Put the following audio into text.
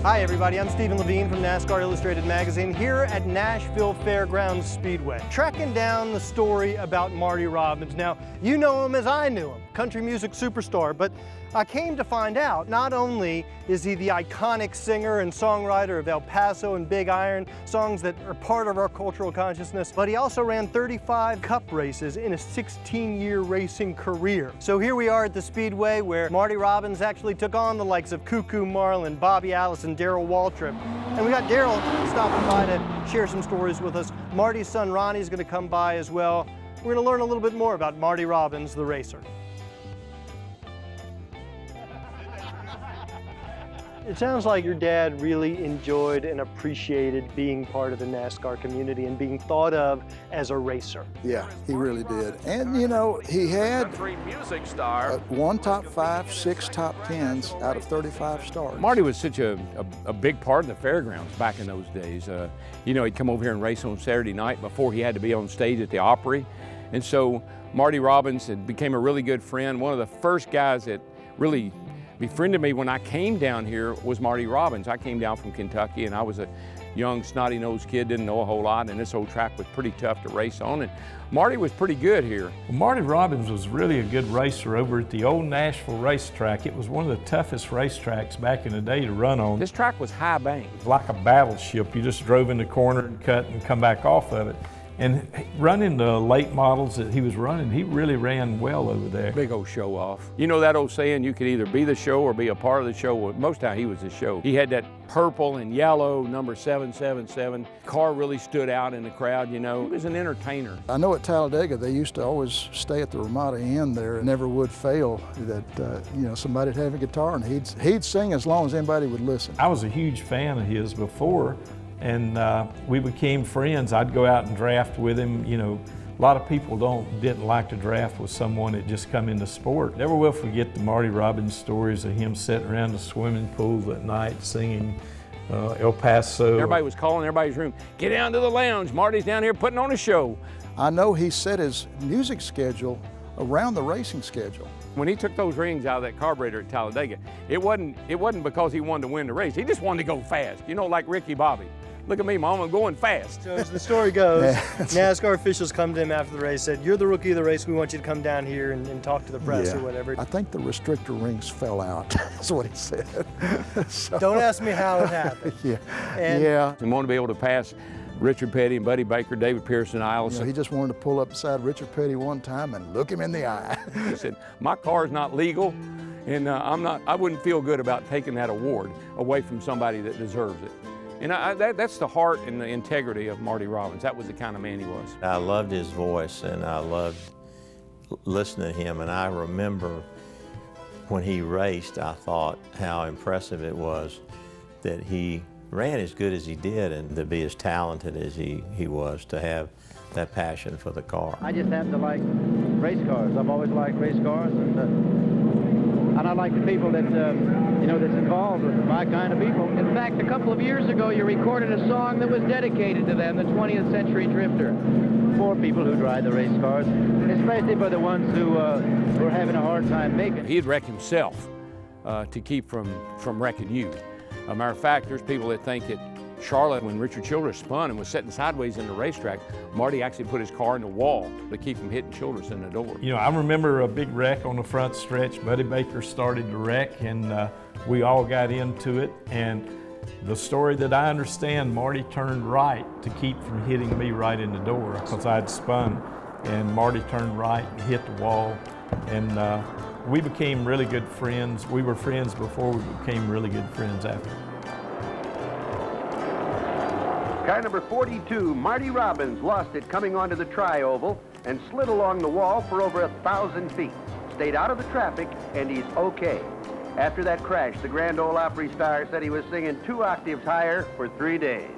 Hi everybody, I'm Stephen Levine from NASCAR Illustrated Magazine here at Nashville Fairgrounds Speedway, tracking down the story about Marty Robbins. Now, you know him as I knew him, country music superstar, but I came to find out not only is he the iconic singer and songwriter of El Paso and Big Iron, songs that are part of our cultural consciousness, but he also ran 35 cup races in a 16-year racing career. So here we are at the Speedway where Marty Robbins actually took on the likes of Cuckoo Marlin, Bobby Allison, Darrell Waltrip. And we got Darrell stopping by to share some stories with us. Marty's son Ronnie's gonna come by as well. We're gonna learn a little bit more about Marty Robbins, the racer. It sounds like your dad really enjoyed and appreciated being part of the NASCAR community and being thought of as a racer. Yeah, he really did. And you know, he had music star. 1 top 5, 6 top 10s out of 35 starts. Marty was such a big part of the fairgrounds back in those days. You know, he'd come over here and race on Saturday night before he had to be on stage at the Opry. And so Marty Robbins became a really good friend. One of the first guys that really befriended me when I came down here was Marty Robbins. I came down from Kentucky and I was a young snotty-nosed kid, didn't know a whole lot, and this old track was pretty tough to race on, and Marty was pretty good here. Well, Marty Robbins was really a good racer over at the old Nashville racetrack. It was one of the toughest racetracks back in the day to run on. This track was high bank. Like a battleship. You just drove in the corner and cut and come back off of it. And running the late models that he was running, he really ran well over there. Big old show off. You know that old saying, you could either be the show or be a part of the show? Well, most of the time he was the show. He had that purple and yellow number 777. Car really stood out in the crowd, you know. He was an entertainer. I know at Talladega they used to always stay at the Ramada Inn there. It never would fail that you know, somebody'd have a guitar and he'd sing as long as anybody would listen. I was a huge fan of his before. And we became friends. I'd go out and draft with him. You know, a lot of people didn't like to draft with someone that just come into sport. Never will forget the Marty Robbins stories of him sitting around the swimming pool at night singing El Paso. Everybody was calling everybody's room, get down to the lounge. Marty's down here putting on a show. I know he set his music schedule around the racing schedule. When he took those rings out of that carburetor at Talladega, it wasn't because he wanted to win the race. He just wanted to go fast, you know, like Ricky Bobby. Look at me, Mom, I'm going fast. So as the story goes, NASCAR officials come to him after the race, said, you're the rookie of the race, we want you to come down here and talk to the press or whatever. I think the restrictor rings fell out, that's what he said. So, don't ask me how it happened. And wanted to be able to pass Richard Petty and Buddy Baker, David Pearson, Allison. You know, he just wanted to pull up beside Richard Petty one time and look him in the eye. He said, my car's not legal, and I wouldn't feel good about taking that award away from somebody that deserves it. And that's the heart and the integrity of Marty Robbins. That was the kind of man he was. I loved his voice and I loved listening to him. And I remember when he raced, I thought how impressive it was that he ran as good as he did and to be as talented as he was, to have that passion for the car. I just happen to like race cars. I've always liked race cars, and I like the people that, you know, that's involved with my kind of people. In fact, a couple of years ago, you recorded a song that was dedicated to them, the 20th Century Drifter, for people who drive the race cars, especially for the ones who were having a hard time making it. He'd wreck himself to keep from wrecking you. As a matter of fact, there's people that think that Charlotte, when Richard Childress spun and was sitting sideways in the racetrack, Marty actually put his car in the wall to keep from hitting Childress in the door. You know, I remember a big wreck on the front stretch. Buddy Baker started to wreck, and we all got into it. And the story that I understand, Marty turned right to keep from hitting me right in the door because I'd spun, and Marty turned right and hit the wall. And we became really good friends. We were friends before, we became really good friends after. Car number 42, Marty Robbins, lost it coming onto the tri-oval and slid along the wall for over 1,000 feet. Stayed out of the traffic, and he's okay. After that crash, the Grand Ole Opry star said he was singing 2 octaves higher for 3 days.